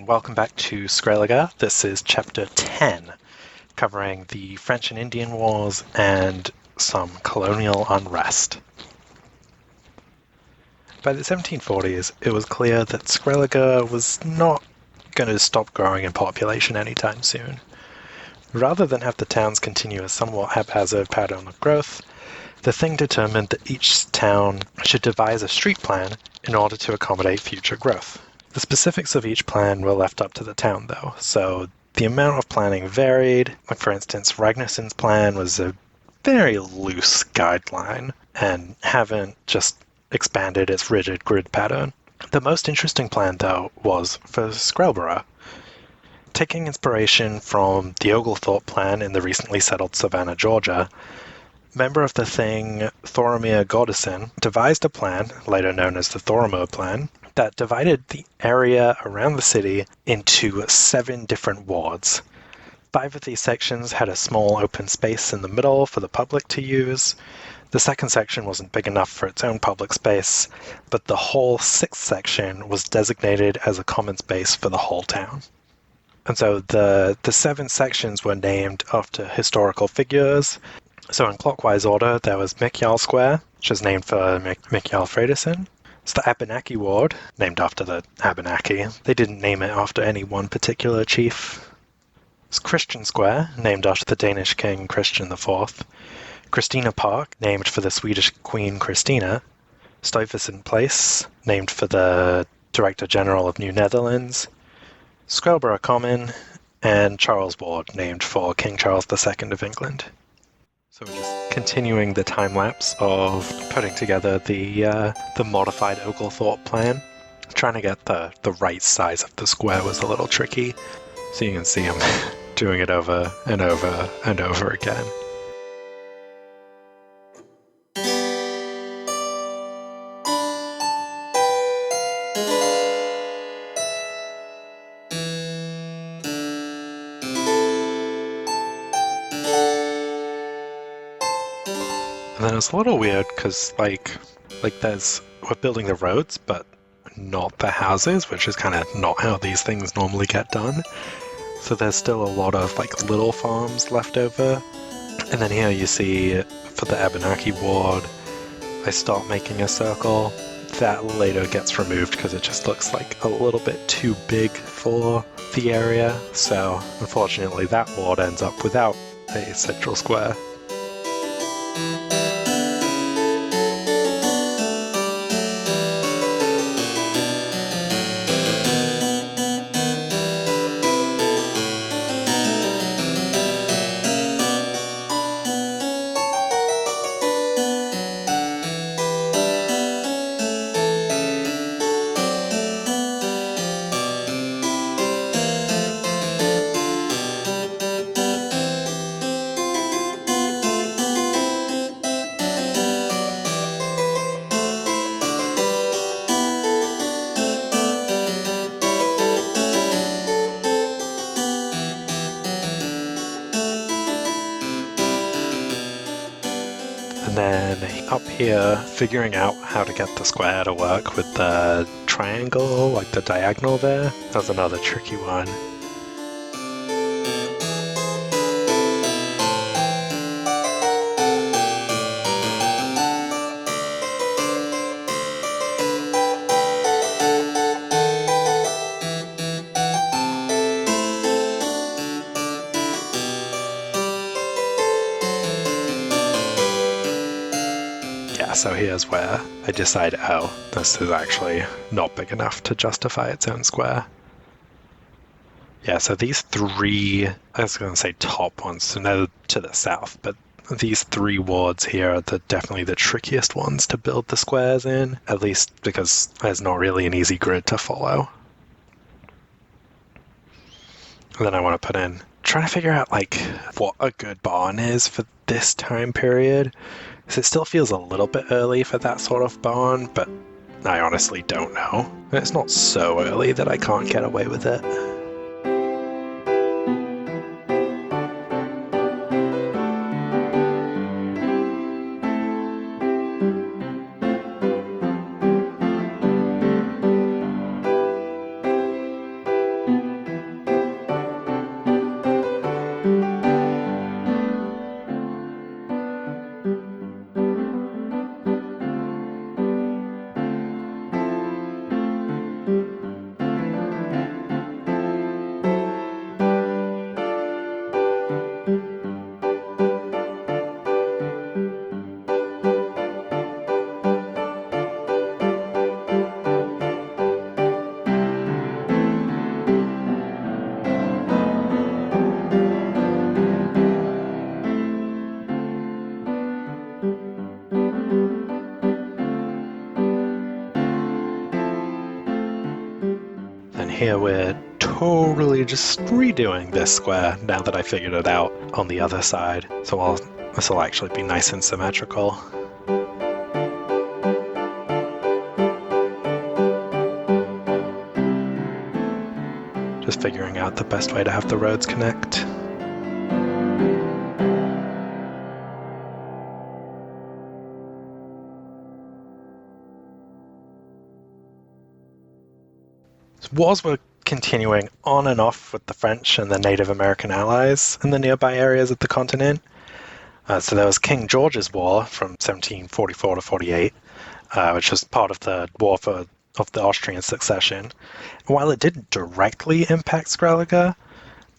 and welcome back to Skrælige. This is chapter 10, covering the French and Indian Wars and some colonial unrest. By the 1740s, it was clear that Skrælige was not going to stop growing in population anytime soon. Rather than have the towns continue a somewhat haphazard pattern of growth, the thing determined that each town should devise a street plan in order to accommodate future growth. The specifics of each plan were left up to the town, though, so the amount of planning varied. Like, for instance, Ragnarson's plan was a very loose guideline and haven't just expanded its rigid grid pattern. The most interesting plan, though, was for Skræligen. Taking inspiration from the Oglethorpe plan in the recently settled Savannah, Georgia, member of the thing Þorormur Goddesson devised a plan, later known as the Þorormur plan, that divided the area around the city into 7 different wards. 5 of these sections had a small open space in the middle for the public to use. The second section wasn't big enough for its own public space, but the whole 6th section was designated as a common space for the whole town. And so the 7 sections were named after historical figures. So in clockwise order, there was MacLeod Square, which is named for MacLeod Fredriksson. It's the Abenaki Ward, named after the Abenaki. They didn't name it after any one particular chief. It's Christian Square, named after the Danish king Christian IV. Christina Park, named for the Swedish Queen Christina. Stuyvesant Place, named for the Director General of New Netherlands. Skræligen Common, and Charles Ward, named for King Charles II of England. So we're just continuing the time-lapse of putting together the modified Oglethorpe plan. Trying to get the right size of the square was a little tricky, so you can see him doing it over and over and over again. And then it's a little weird because, like we're building the roads, but not the houses, which is kind of not how these things normally get done. So there's still a lot of, little farms left over. And then here you see, for the Abenaki Ward, I start making a circle. That later gets removed because it just looks like a little bit too big for the area. So, unfortunately, that ward ends up without a central square. And then up here, figuring out how to get the square to work with the triangle, like the diagonal there, that's another tricky one. So here's where I decide, this is actually not big enough to justify its own square. Yeah, so these 3, I was going to say top ones, so no to the south, but these 3 wards here are definitely the trickiest ones to build the squares in, at least because there's not really an easy grid to follow. And then I want to put in, trying to figure out what a good barn is for this time period. So it still feels a little bit early for that sort of barn, but I honestly don't know. And it's not so early that I can't get away with it. here we're totally just redoing this square now that I figured it out on the other side. So this will actually be nice and symmetrical. Just figuring out the best way to have the roads connect. Wars were continuing on and off with the French and the Native American allies in the nearby areas of the continent. So there was King George's War from 1744 to 48, which was part of the War of the Austrian Succession. While it didn't directly impact Skrælige,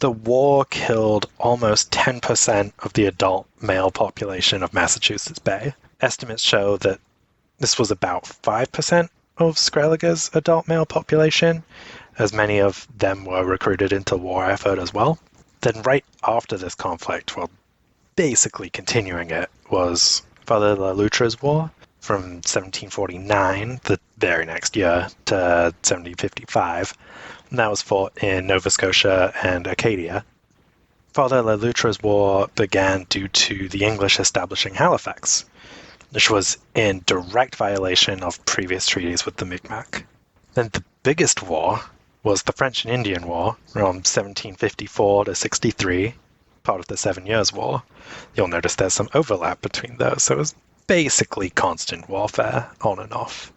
the war killed almost 10% of the adult male population of Massachusetts Bay. Estimates show that this was about 5% of Skrælige's adult male population, as many of them were recruited into war effort as well. Then right after this conflict, well, basically continuing it, was Father Le Loutre's War from 1749, the very next year, to 1755. And that was fought in Nova Scotia and Acadia. Father Le Loutre's War began due to the English establishing Halifax, which was in direct violation of previous treaties with the Mi'kmaq. Then the biggest war was the French and Indian War from 1754 to 63, part of the 7 Years' War. You'll notice there's some overlap between those, so it was basically constant warfare on and off.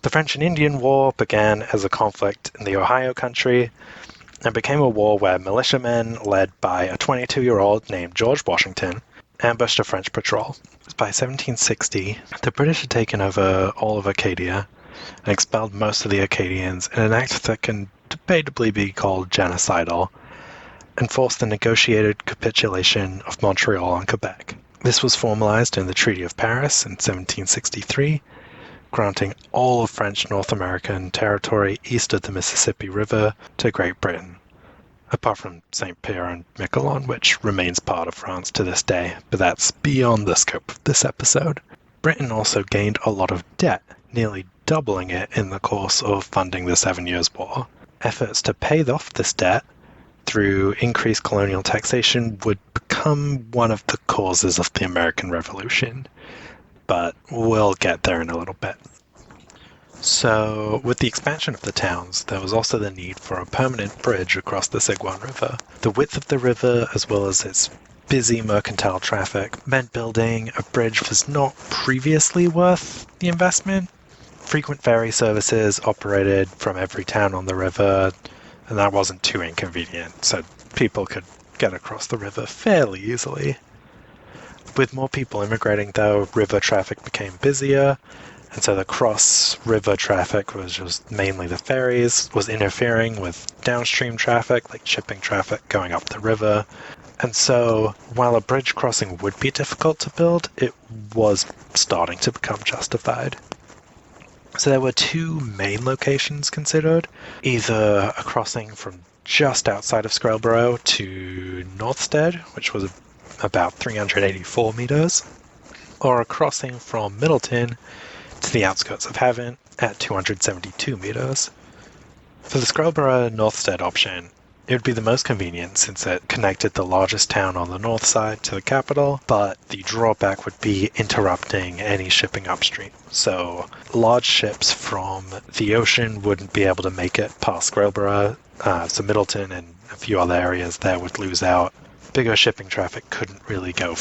The French and Indian War began as a conflict in the Ohio country and became a war where militiamen led by a 22-year-old named George Washington ambushed a French patrol. By 1760, the British had taken over all of Acadia and expelled most of the Acadians in an act that can debatably be called genocidal, and forced the negotiated capitulation of Montreal and Quebec. This was formalized in the Treaty of Paris in 1763, granting all of French North American territory east of the Mississippi River to Great Britain, apart from St. Pierre and Miquelon, which remains part of France to this day, but that's beyond the scope of this episode. Britain also gained a lot of debt, nearly doubling it in the course of funding the 7 Years' War. Efforts to pay off this debt through increased colonial taxation would become one of the causes of the American Revolution, but we'll get there in a little bit. So, with the expansion of the towns, there was also the need for a permanent bridge across the Siguan River. The width of the river, as well as its busy mercantile traffic, meant building a bridge was not previously worth the investment. Frequent ferry services operated from every town on the river, and that wasn't too inconvenient, so people could get across the river fairly easily. With more people immigrating, though, river traffic became busier, and so the cross-river traffic, was just mainly the ferries, was interfering with downstream traffic, like shipping traffic going up the river. And so, while a bridge crossing would be difficult to build, it was starting to become justified. So there were two main locations considered, either a crossing from just outside of Skræligen to Northstead, which was about 384 meters, or a crossing from Middleton to the outskirts of Havant at 272 meters. For the Skræligen-Northstead option, it would be the most convenient since it connected the largest town on the north side to the capital, but the drawback would be interrupting any shipping upstream. So large ships from the ocean wouldn't be able to make it past Skræligen, so Middleton and a few other areas there would lose out. Bigger shipping traffic couldn't really go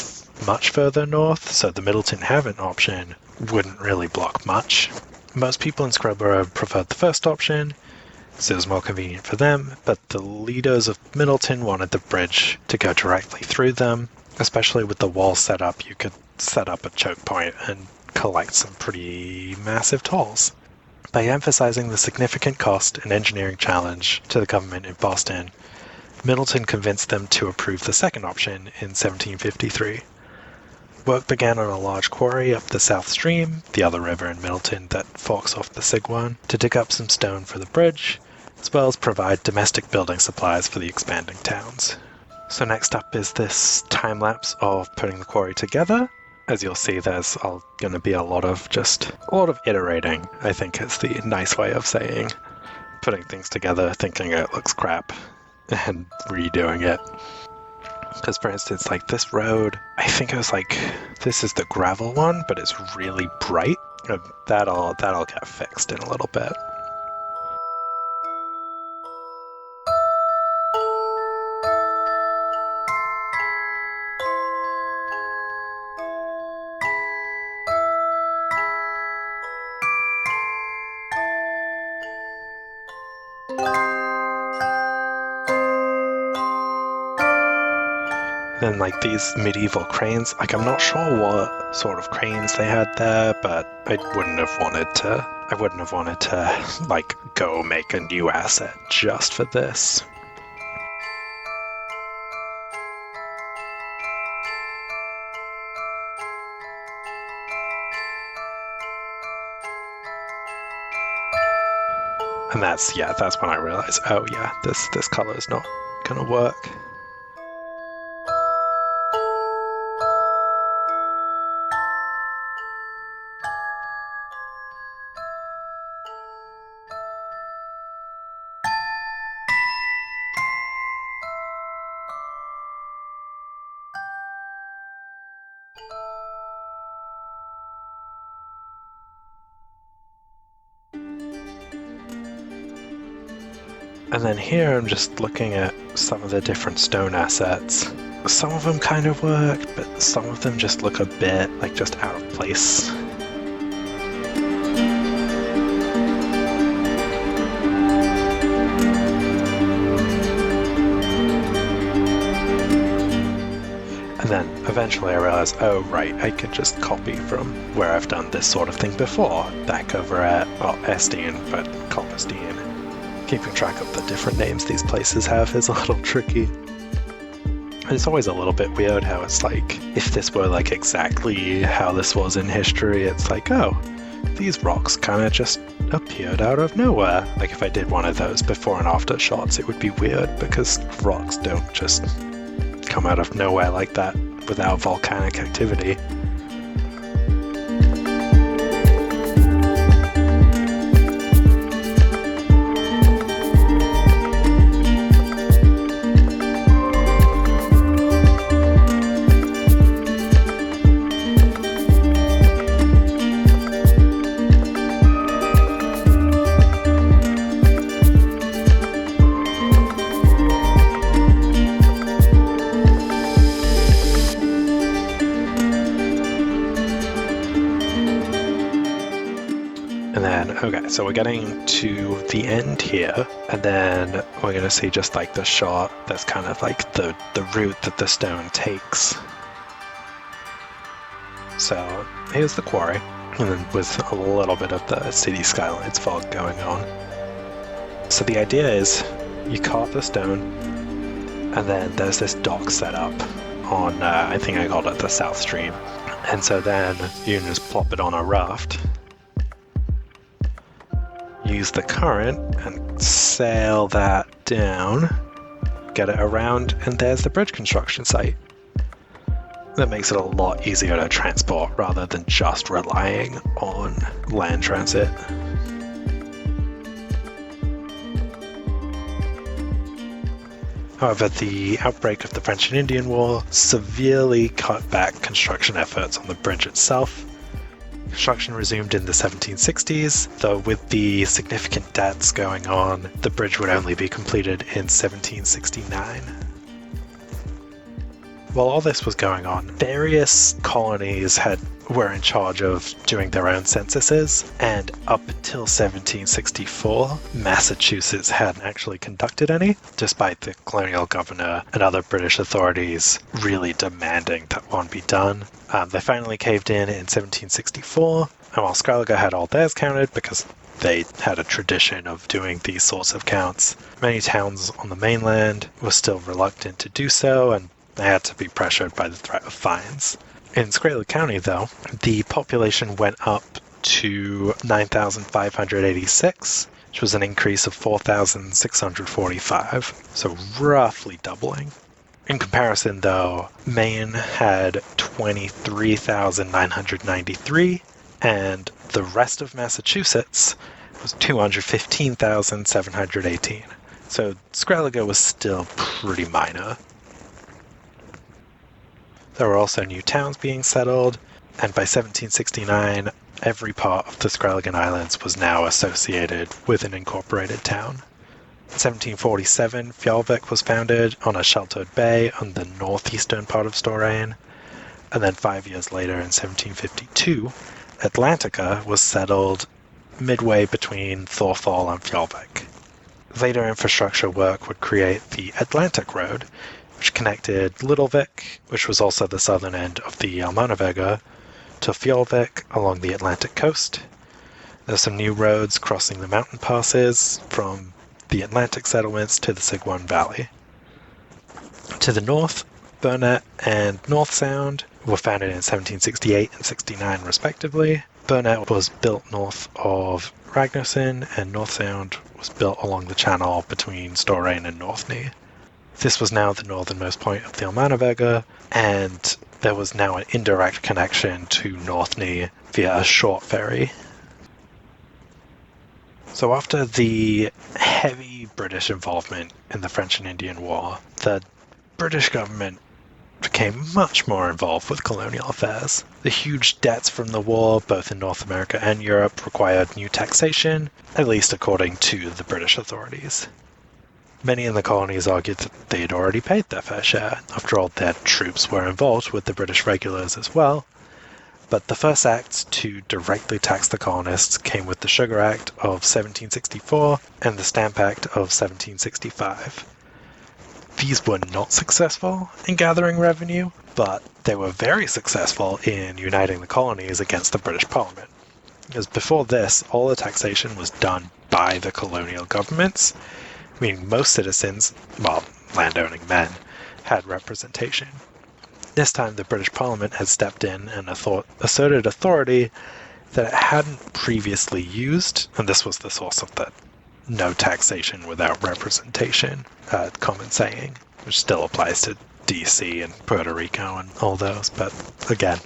much further north, so the Middleton-Havant option wouldn't really block much. Most people in Skræligen preferred the first option, so it was more convenient for them, but the leaders of Middleton wanted the bridge to go directly through them. Especially with the wall set up, you could set up a choke point and collect some pretty massive tolls. By emphasizing the significant cost and engineering challenge to the government in Boston, Middleton convinced them to approve the second option in 1753. Work began on a large quarry up the South Stream, the other river in Middleton that forks off the Siguan, to dig up some stone for the bridge, as well as provide domestic building supplies for the expanding towns. So next up is this time-lapse of putting the quarry together. As you'll see, there's going to be a lot of iterating, I think is the nice way of saying. putting things together, thinking it looks crap, and redoing it. Because, for instance, like this road, I think it was like, this is the gravel one, but it's really bright. That'll get fixed in a little bit. Then like these medieval cranes, like I'm not sure what sort of cranes they had there, but I wouldn't have wanted to like go make a new asset just for this. And that's when I realized, oh yeah, this color is not gonna work. And then here I'm just looking at some of the different stone assets. Some of them kind of work, but some of them just look a bit like just out of place. And then eventually I realized, oh right, I could just copy from where I've done this sort of thing before, back over at, well, Esteen, but Colesteen. Keeping track of the different names these places have is a little tricky. It's always a little bit weird how it's like, if this were like exactly how this was in history, it's like, oh, these rocks kind of just appeared out of nowhere. Like if I did one of those before and after shots, it would be weird because rocks don't just come out of nowhere like that without volcanic activity. Okay, so we're getting to the end here, and then we're going to see just like the shot that's kind of like the route that the stone takes. So here's the quarry, and then with a little bit of the city skylines fog going on. So the idea is you cart the stone, and then there's this dock set up on, I think I called it the South Stream. And so then you can just plop it on a raft, use the current and sail that down, get it around, and there's the bridge construction site. That makes it a lot easier to transport rather than just relying on land transit. However, the outbreak of the French and Indian War severely cut back construction efforts on the bridge itself. Construction resumed in the 1760s, though with the significant debts going on, the bridge would only be completed in 1769. While all this was going on, various colonies were in charge of doing their own censuses, and up until 1764, Massachusetts hadn't actually conducted any, despite the colonial governor and other British authorities really demanding that one be done. They finally caved in 1764, and while Skrælige had all theirs counted because they had a tradition of doing these sorts of counts, many towns on the mainland were still reluctant to do so, and they had to be pressured by the threat of fines. In Skrælige County, though, the population went up to 9,586, which was an increase of 4,645, so roughly doubling. In comparison, though, Maine had 23,993, and the rest of Massachusetts was 215,718. So Skrælige was still pretty minor. There were also new towns being settled, and by 1769, every part of the Skræligen Islands was now associated with an incorporated town. In 1747, Fjallvik was founded on a sheltered bay on the northeastern part of Storane, and then 5 years later, in 1752, Atlantica was settled midway between Thorfall and Fjallvik. Later infrastructure work would create the Atlantic Road, which connected Littlevik, which was also the southern end of the Almannavægur, to Fjallvik along the Atlantic coast. There's some new roads crossing the mountain passes from the Atlantic settlements to the Siguan Valley. To the north, Burnett and North Sound were founded in 1768 and 69 respectively. Burnett was built north of Ragnarsson, and North Sound was built along the channel between Storane and Northney. This was now the northernmost point of the Almannavægur, and there was now an indirect connection to Northney via a short ferry. So after the heavy British involvement in the French and Indian War, the British government became much more involved with colonial affairs. The huge debts from the war, both in North America and Europe, required new taxation, at least according to the British authorities. Many in the colonies argued that they had already paid their fair share. After all, their troops were involved with the British regulars as well. But the first acts to directly tax the colonists came with the Sugar Act of 1764 and the Stamp Act of 1765. These were not successful in gathering revenue, but they were very successful in uniting the colonies against the British Parliament. Because before this, all the taxation was done by the colonial governments, meaning most citizens, well, landowning men, had representation. This time the British Parliament had stepped in and asserted authority that it hadn't previously used, and this was the source of the no taxation without representation common saying, which still applies to DC and Puerto Rico and all those, but again,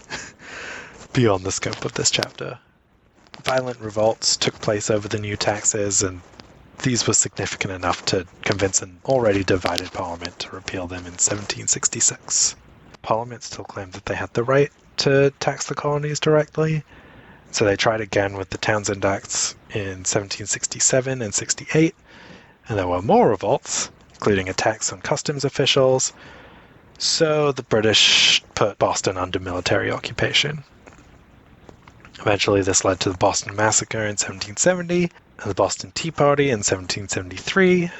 beyond the scope of this chapter. Violent revolts took place over the new taxes, and these were significant enough to convince an already divided Parliament to repeal them in 1766. Parliament still claimed that they had the right to tax the colonies directly, so they tried again with the Townshend Acts in 1767 and 68, and there were more revolts, including attacks on customs officials, so the British put Boston under military occupation. Eventually this led to the Boston Massacre in 1770, and the Boston Tea Party in 1773,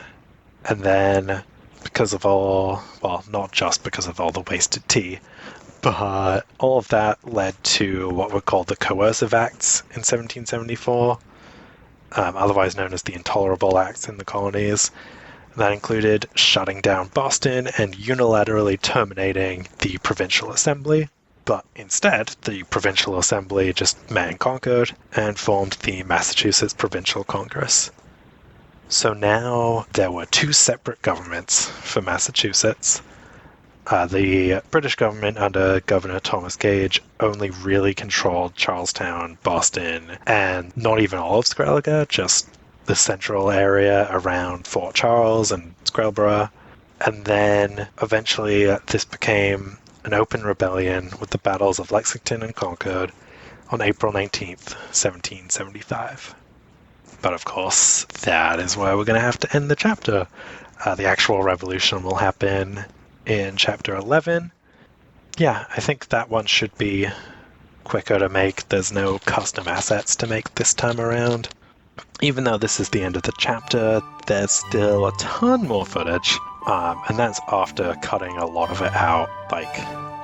and then because of all, well, not just because of all the wasted tea, but all of that led to what were called the Coercive Acts in 1774, otherwise known as the Intolerable Acts in the colonies. That included shutting down Boston and unilaterally terminating the Provincial Assembly, but instead the Provincial Assembly just met in Concord and formed the Massachusetts Provincial Congress. So now there were two separate governments for Massachusetts. The British government under Governor Thomas Gage only really controlled Charlestown, Boston, and not even all of Skrælige, just the central area around Fort Charles and Scarborough. And then eventually this became an open rebellion with the battles of Lexington and Concord on April 19th, 1775. But of course, that is where we're going to have to end the chapter. The actual revolution will happen in chapter 11. Yeah, I think that one should be quicker to make. There's no custom assets to make this time around. Even though this is the end of the chapter, there's still a ton more footage, and that's after cutting a lot of it out. Like,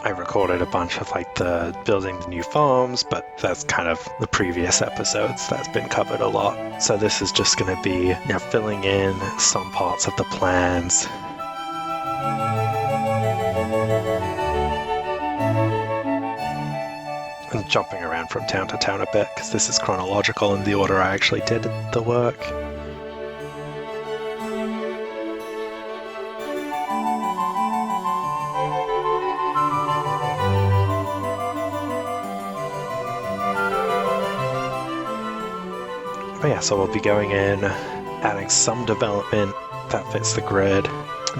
I recorded a bunch of the building the new farms, but that's kind of the previous episodes. That's been covered a lot. So this is just going to be filling in some parts of the plans. And jumping around from town to town a bit, because this is chronological in the order I actually did the work. But yeah, so we'll be going in, adding some development that fits the grid.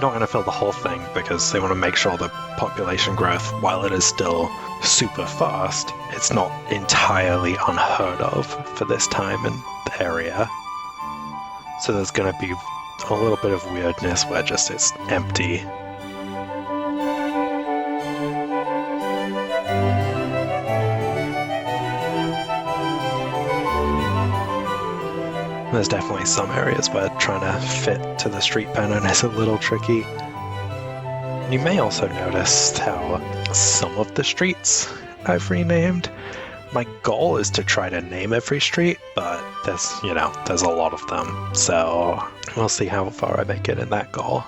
Not going to fill the whole thing because they want to make sure the population growth, while it is still super fast, it's not entirely unheard of for this time in the area. So there's going to be a little bit of weirdness where just it's empty. There's definitely some areas where trying to fit to the street pattern is a little tricky. You may also notice how some of the streets I've renamed. My goal is to try to name every street, but there's a lot of them, so we'll see how far I make it in that goal.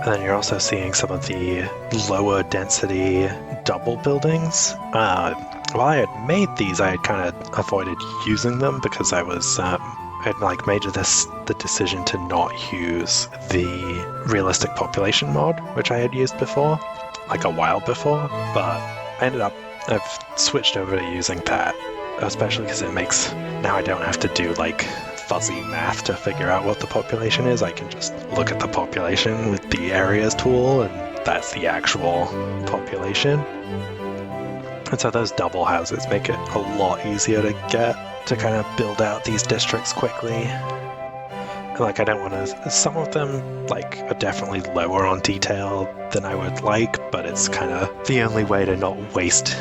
And then you're also seeing some of the lower density double buildings. While I had made these, I had kind of avoided using them because I was I'd made the decision to not use the realistic population mod, which I had used before, like a while before. But I've switched over to using that, especially because it makes now I don't have to do fuzzy math to figure out what the population is. I can just look at the population with the areas tool, and that's the actual population. And so those double houses make it a lot easier to kind of build out these districts quickly. And I don't want to. Some of them are definitely lower on detail than I would like, but it's kind of the only way to not waste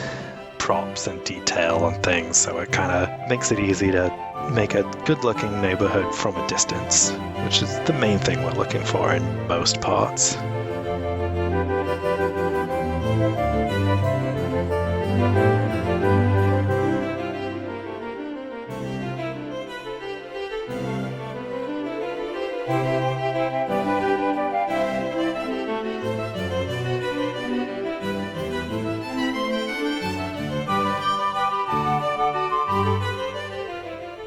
props and detail on things. So it kind of makes it easy to make a good-looking neighborhood from a distance, which is the main thing we're looking for in most parts.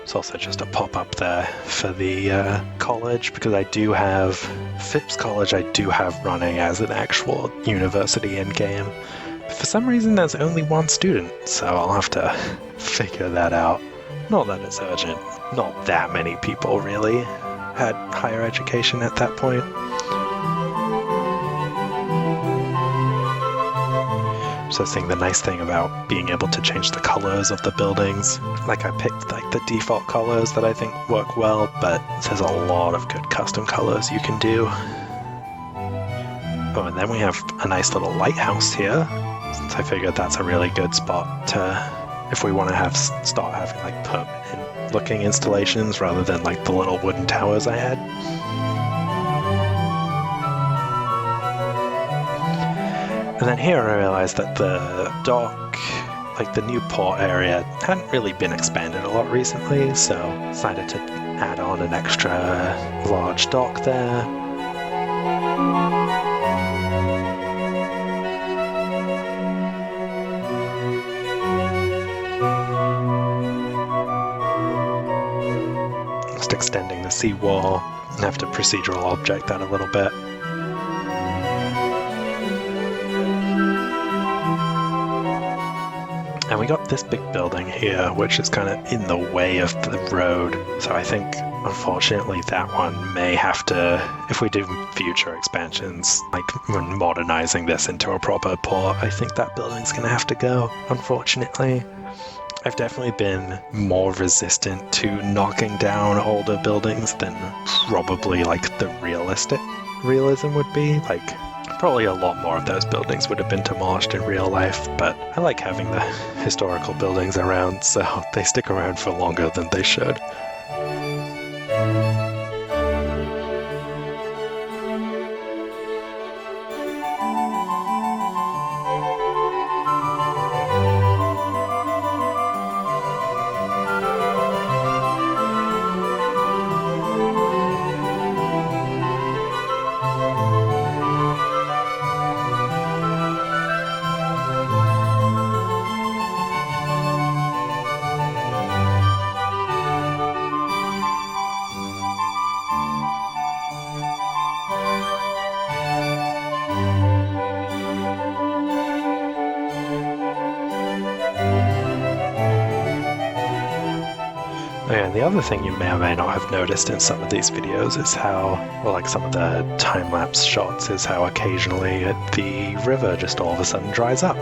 It's also just a pop-up there for the college, because I do have Phipps College I do have running as an actual university in-game. But for some reason there's only one student, so I'll have to figure that out. Not that it's urgent. Not that many people really had higher education at that point. So seeing the nice thing about being able to change the colors of the buildings. I picked the default colors that I think work well, but there's a lot of good custom colors you can do. Oh, and then we have a nice little lighthouse here. So I figured that's a really good spot to, if we want to start having permanent looking installations rather than the little wooden towers I had. And then here I realized that the dock, the new port area, hadn't really been expanded a lot recently, so decided to add on an extra large dock there. Just extending the seawall, and have to procedural object that a little bit. And we we got this big building here, which is kind of in the way of the road. So I think, unfortunately, that one may have to, if we do future expansions, like when modernizing this into a proper port, I think that building's going to have to go, unfortunately. I've definitely been more resistant to knocking down older buildings than probably like the realistic realism would be. Like, probably a lot more of those buildings would have been demolished in real life, but I like having the historical buildings around, so they stick around for longer than they should. And the other thing you may or may not have noticed in some of these videos is how, well, like some of the time-lapse shots, is how occasionally the river just all of a sudden dries up.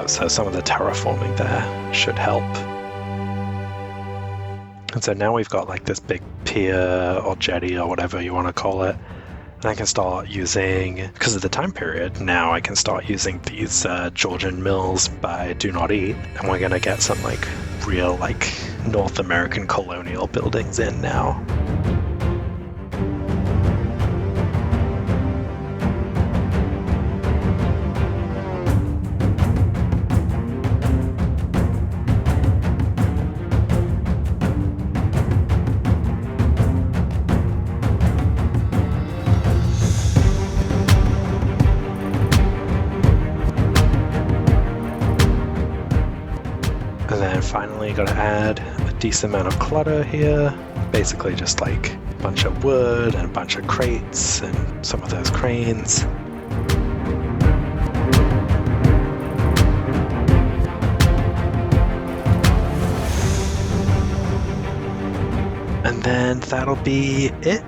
So some of the terraforming there should help. And so now we've got like this big pier or jetty or whatever you want to call it. And I can start using, because of the time period, now I can start using these Georgian mills by Do Not Eat. And we're going to get some like real like North American colonial buildings in now. And then finally got to add a decent amount of clutter here. Basically just like a bunch of wood and a bunch of crates and some of those cranes. And then that'll be it.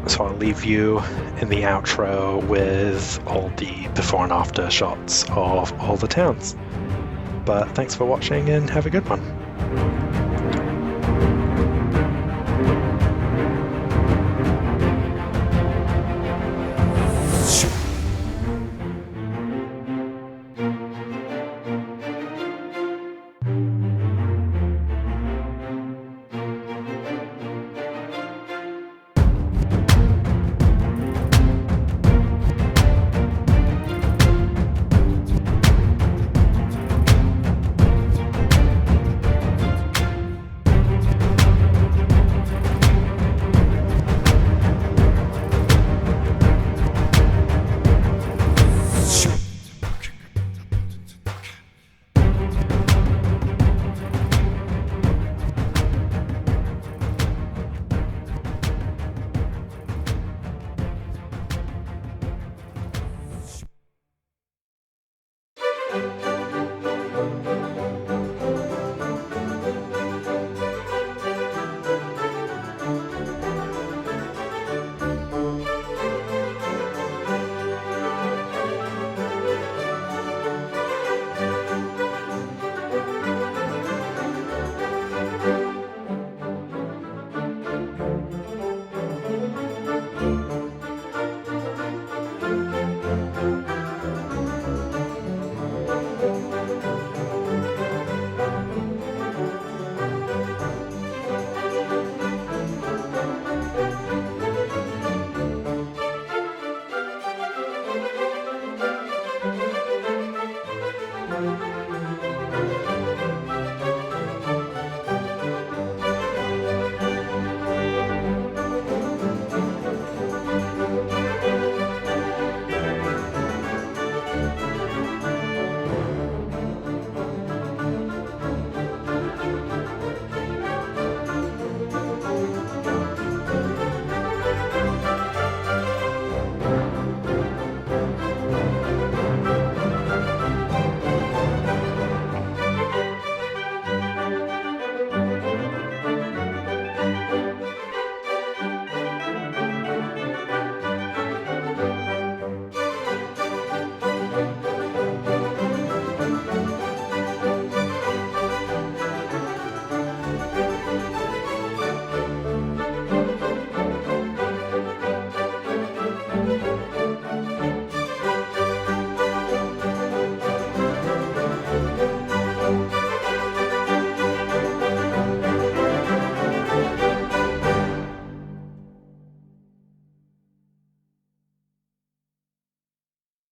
So I'll leave you in the outro with all the before and after shots of all the towns. But thanks for watching and have a good one.